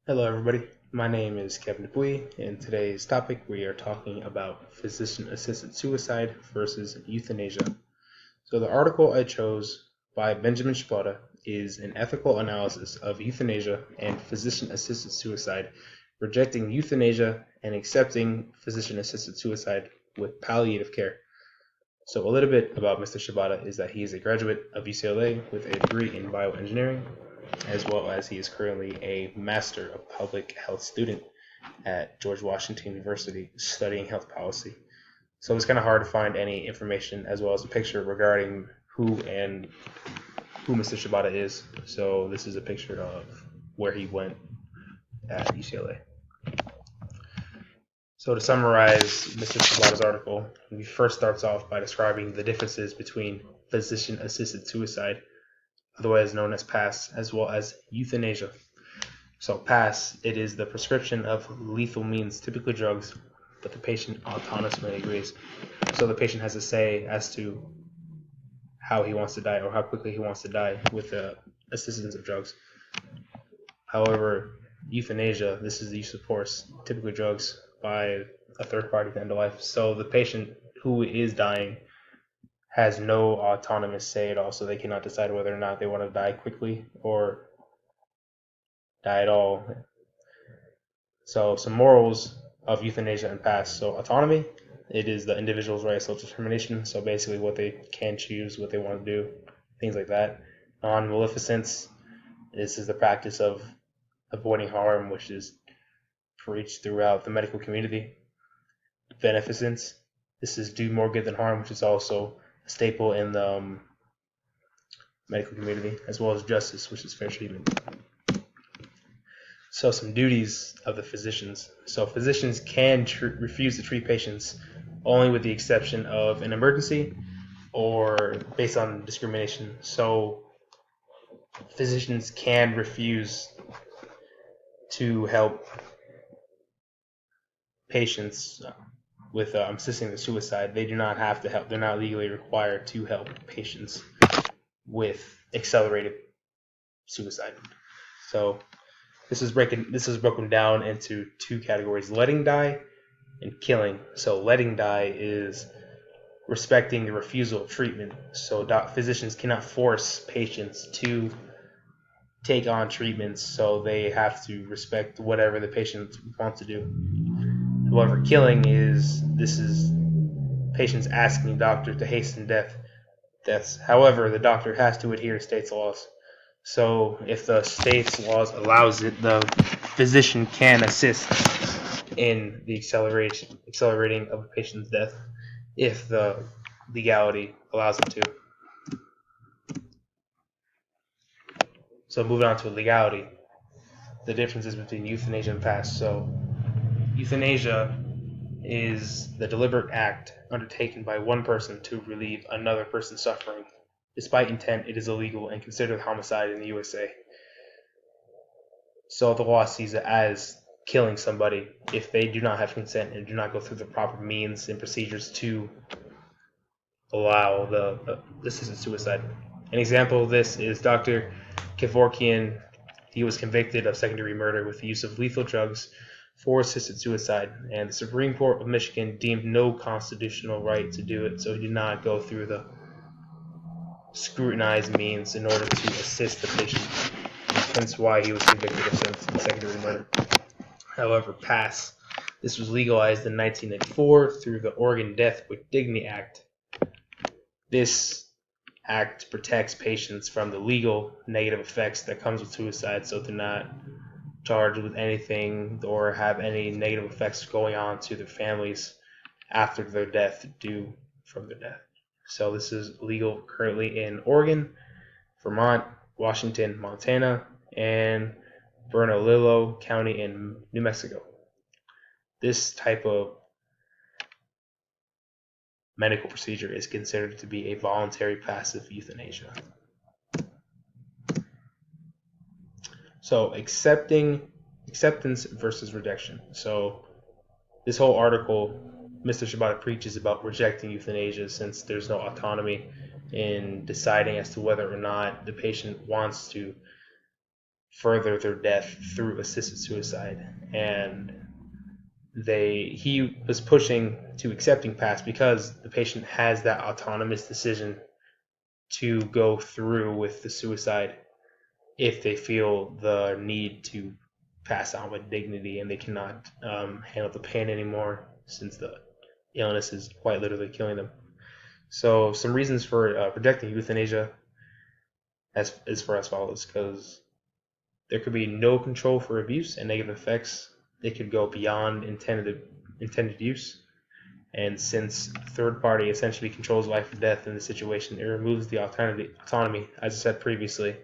Hello, everybody. My name is Kevin Dupuy. In today's topic, we are talking about physician assisted suicide versus euthanasia. So, the article I chose by Benjamin Shibata is an ethical analysis of euthanasia and physician assisted suicide, rejecting euthanasia and accepting physician assisted suicide with palliative care. So, a little bit about Mr. Shibata is that he is a graduate of UCLA with a degree in bioengineering, as well as he is currently a Master of Public Health student at George Washington University studying health policy. So it's kind of hard to find any information as well as a picture regarding who Mr. Shibata is. So this is a picture of where he went at UCLA. So to summarize Mr. Shibata's article, he first starts off by describing the differences between physician-assisted suicide, otherwise known as PASS, as well as euthanasia. So PASS, it is the prescription of lethal means, typically drugs, but the patient autonomously agrees. So the patient has a say as to how he wants to die or how quickly he wants to die with the assistance of drugs. However, euthanasia, this is the use of force, typically drugs, by a third party to end life. So the patient who is dying has no autonomous say at all, so they cannot decide whether or not they want to die quickly or die at all. So some morals of euthanasia and PASS. So autonomy, it is the individual's right of self-determination. So basically what they can choose, what they want to do, things like that. Non-maleficence, this is the practice of avoiding harm, which is preached throughout the medical community. Beneficence, this is do more good than harm, which is also a staple in the medical community, as well as justice, which is fair treatment. So some duties of the physicians. So physicians can refuse to treat patients only with the exception of an emergency or based on discrimination. So physicians can refuse to help patients with assisting the suicide. They do not have to help. They're not legally required to help patients with accelerated suicide. So this is broken down into two categories: letting die and killing. So letting die is respecting the refusal of treatment. So physicians cannot force patients to take on treatments, so they have to respect whatever the patient wants to do. However, killing is patients asking the doctor to hasten deaths. However, the doctor has to adhere to state's laws. So if the state's laws allows it, the physician can assist in the accelerating of a patient's death if the legality allows it to. So moving on to legality, the differences between euthanasia and PASS. So euthanasia is the deliberate act undertaken by one person to relieve another person's suffering. Despite intent, it is illegal and considered homicide in the USA. So the law sees it as killing somebody if they do not have consent and do not go through the proper means and procedures to allow the assisted suicide. An example of this is Dr. Kevorkian. He was convicted of second-degree murder with the use of lethal drugs for assisted suicide, and the Supreme Court of Michigan deemed no constitutional right to do it, so he did not go through the scrutinized means in order to assist the patient. Hence why he was convicted of second-degree murder. However, PASS, this was legalized in 1994 through the Oregon Death with Dignity Act. This act protects patients from the legal negative effects that comes with suicide, so they're not charged with anything or have any negative effects going on to their families after their death due from their death. So this is legal currently in Oregon, Vermont, Washington, Montana, and Bernalillo County in New Mexico. This type of medical procedure is considered to be a voluntary passive euthanasia. So acceptance versus rejection. So this whole article, Mr. Shibata preaches about rejecting euthanasia since there's no autonomy in deciding as to whether or not the patient wants to further their death through assisted suicide. And he was pushing to accepting PASS because the patient has that autonomous decision to go through with the suicide if they feel the need to pass on with dignity and they cannot handle the pain anymore since the illness is quite literally killing them. So some reasons for rejecting euthanasia is for as follows, because there could be no control for abuse and negative effects. It could go beyond intended use. And since third party essentially controls life or death in the situation, it removes the autonomy, as I said previously,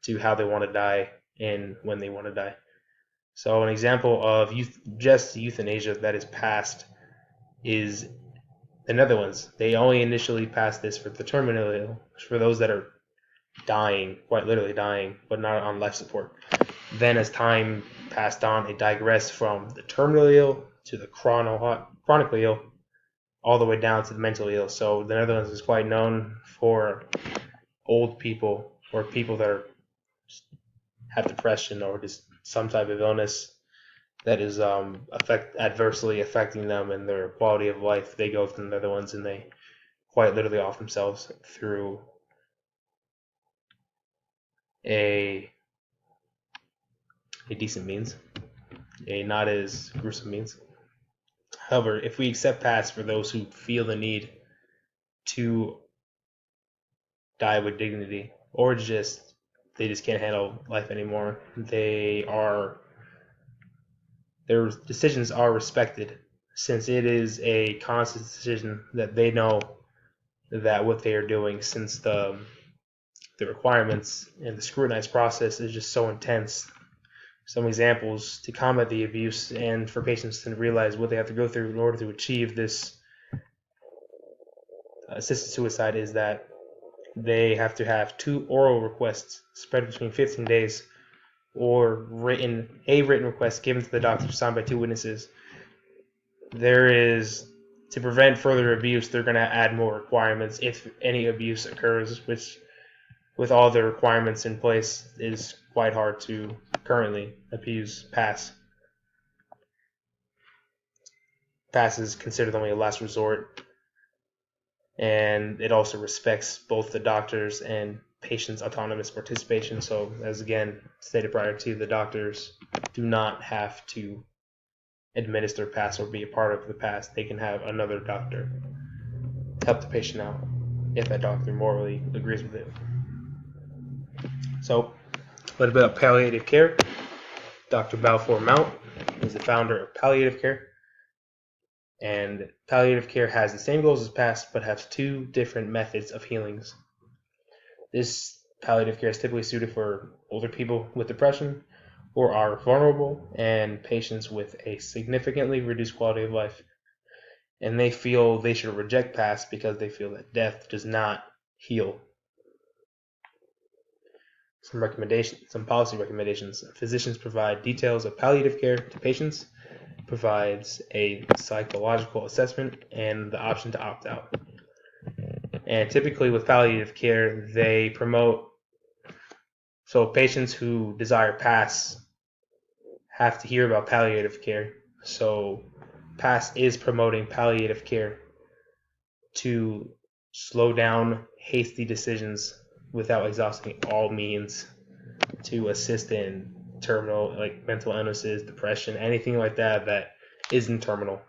to how they want to die and when they want to die. So an example of just euthanasia that is passed is the Netherlands. They only initially passed this for the terminally ill, for those that are dying, quite literally dying, but not on life support. Then as time passed on, it digressed from the terminally ill to the chronically ill, all the way down to the mentally ill. So the Netherlands is quite known for old people or people that have depression or just some type of illness that is adversely affecting them and their quality of life. They go to the Netherlands and they quite literally off themselves through a decent means, a not as gruesome means. However, if we accept PASS for those who feel the need to die with dignity, or they just can't handle life anymore, their decisions are respected, since it is a conscious decision that they know that what they are doing, since the requirements and the scrutinized process is just so intense. Some examples to combat the abuse and for patients to realize what they have to go through in order to achieve this assisted suicide is that they have to have 2 oral requests spread between 15 days or written request given to the doctor signed by 2 witnesses. To prevent further abuse, they're going to add more requirements if any abuse occurs, which with all the requirements in place is quite hard to currently abuse PASS. PASS is considered only a last resort, and it also respects both the doctors and patients' autonomous participation. So, as again stated prior to, the doctors do not have to administer PASS or be a part of the PASS. They can have another doctor help the patient out if that doctor morally agrees with it. So, a little bit of palliative care. Dr. Balfour Mount is the founder of palliative care. And palliative care has the same goals as PASS, but has 2 different methods of healings. This palliative care is typically suited for older people with depression or are vulnerable and patients with a significantly reduced quality of life. And they feel they should reject PASS because they feel that death does not heal. Some policy recommendations. Physicians provide details of palliative care to patients, provides a psychological assessment, and the option to opt out. And typically with palliative care, they promote, so patients who desire PASS have to hear about palliative care. So PASS is promoting palliative care to slow down hasty decisions without exhausting all means to assist in terminal, like mental illnesses, depression, anything like that isn't terminal.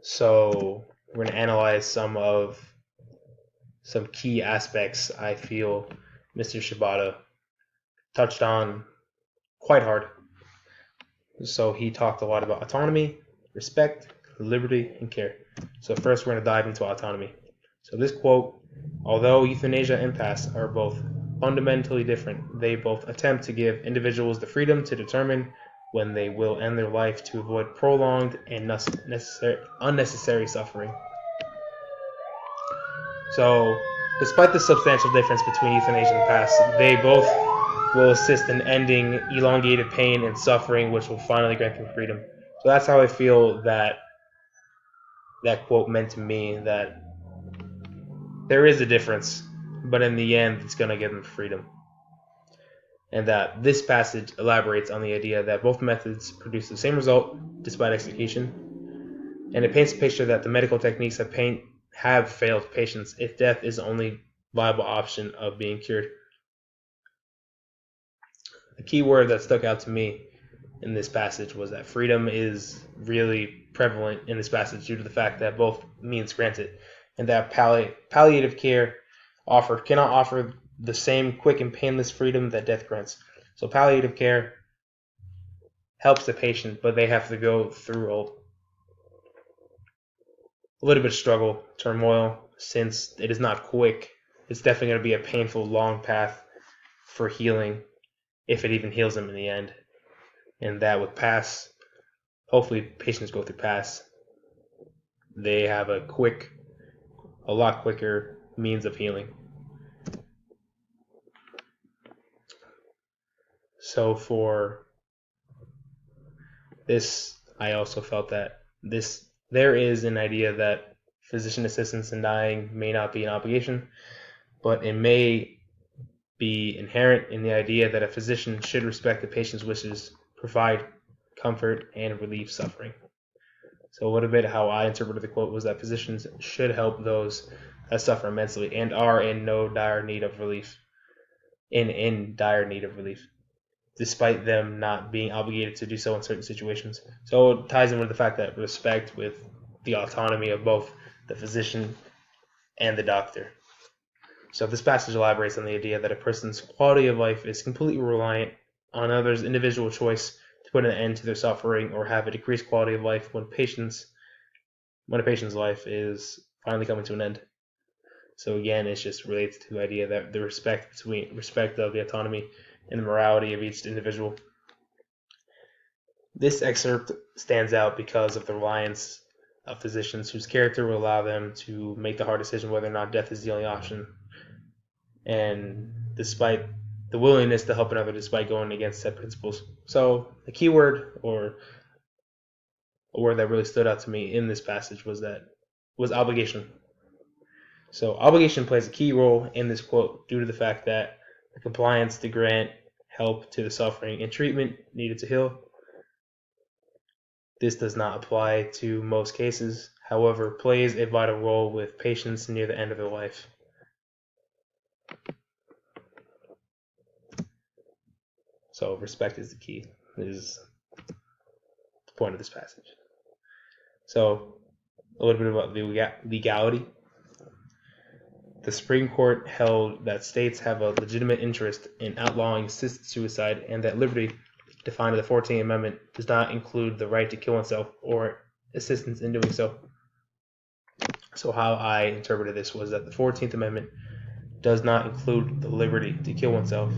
So we're going to analyze some key aspects I feel Mr. Shibata touched on quite hard. So he talked a lot about autonomy, respect, liberty, and care. So first we're going to dive into autonomy. So this quote, although euthanasia and PASS are both fundamentally different, they both attempt to give individuals the freedom to determine when they will end their life to avoid prolonged and unnecessary suffering. So, despite the substantial difference between euthanasia and PASS, they both will assist in ending elongated pain and suffering, which will finally grant them freedom. So that's how I feel that quote meant to me, that there is a difference, but in the end, it's going to give them freedom. And that this passage elaborates on the idea that both methods produce the same result despite execution, and it paints a picture that the medical techniques have failed patients if death is the only viable option of being cured. The key word that stuck out to me in this passage was that freedom is really prevalent in this passage due to the fact that both means granted, and that palliative care cannot offer the same quick and painless freedom that death grants. So palliative care helps the patient, but they have to go through a little bit of struggle, turmoil, since it is not quick. It's definitely going to be a painful, long path for healing, if it even heals them in the end. And that with PASS, hopefully patients go through PASS, they have a lot quicker means of healing. So for this, I also felt that there is an idea that physician assistance in dying may not be an obligation, but it may be inherent in the idea that a physician should respect the patient's wishes, provide comfort, and relieve suffering. So a little bit how I interpreted the quote was that physicians should help those that suffer immensely and are in dire need of relief, despite them not being obligated to do so in certain situations. So it ties in with the fact that respect with the autonomy of both the physician and the doctor. So this passage elaborates on the idea that a person's quality of life is completely reliant on others' individual choice to put an end to their suffering or have a decreased quality of life when a patient's life is finally coming to an end. So again, it's just related to the idea that the respect of the autonomy and the morality of each individual. This excerpt stands out because of the reliance of physicians whose character will allow them to make the hard decision whether or not death is the only option, and despite the willingness to help another despite going against set principles. So the key word, or a word that really stood out to me in this passage, was obligation. So obligation plays a key role in this quote due to the fact that the compliance to grant help to the suffering and treatment needed to heal. This does not apply to most cases, however, plays a vital role with patients near the end of their life. So respect is the key, is the point of this passage. So a little bit about the legality. The Supreme Court held that states have a legitimate interest in outlawing assisted suicide, and that liberty, defined in the 14th Amendment, does not include the right to kill oneself or assistance in doing so. So how I interpreted this was that the 14th Amendment does not include the liberty to kill oneself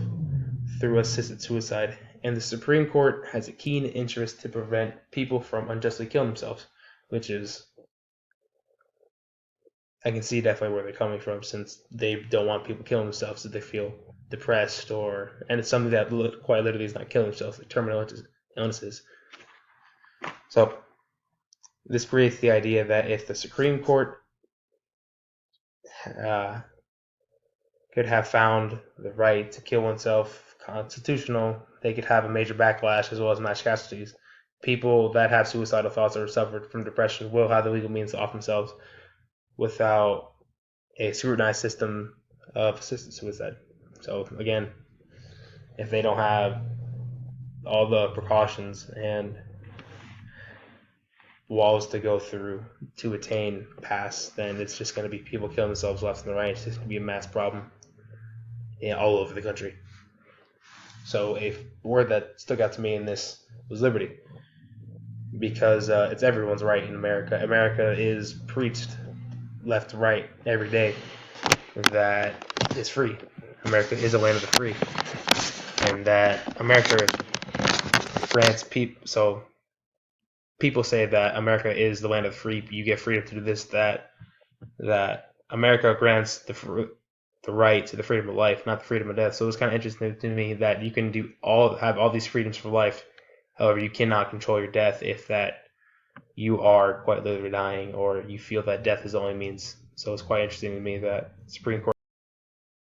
through assisted suicide, and the Supreme Court has a keen interest to prevent people from unjustly killing themselves, which is, I can see definitely where they're coming from, since they don't want people killing themselves if they feel depressed, and it's something that quite literally is not killing themselves, like terminal illnesses. So this creates the idea that if the Supreme Court could have found the right to kill oneself constitutional, they could have a major backlash as well as mass casualties. People that have suicidal thoughts or suffered from depression will have the legal means to off themselves without a scrutinized system of assisted suicide. So again, if they don't have all the precautions and walls to go through to attain PASS, then it's just going to be people killing themselves left and right. It's just going to be a mass problem all over the country. So a word that stuck out to me in this was liberty, because it's everyone's right in America. America is preached left to right every day that it's free. America is a land of the free, and that America grants people. So people say that America is the land of the free. You get freedom to do this, that. That America grants the right to the freedom of life, not the freedom of death. So it's kind of interesting to me that you can have all these freedoms for life. However, you cannot control your death if that you are quite literally dying, or you feel that death is the only means So it's quite interesting to me that Supreme Court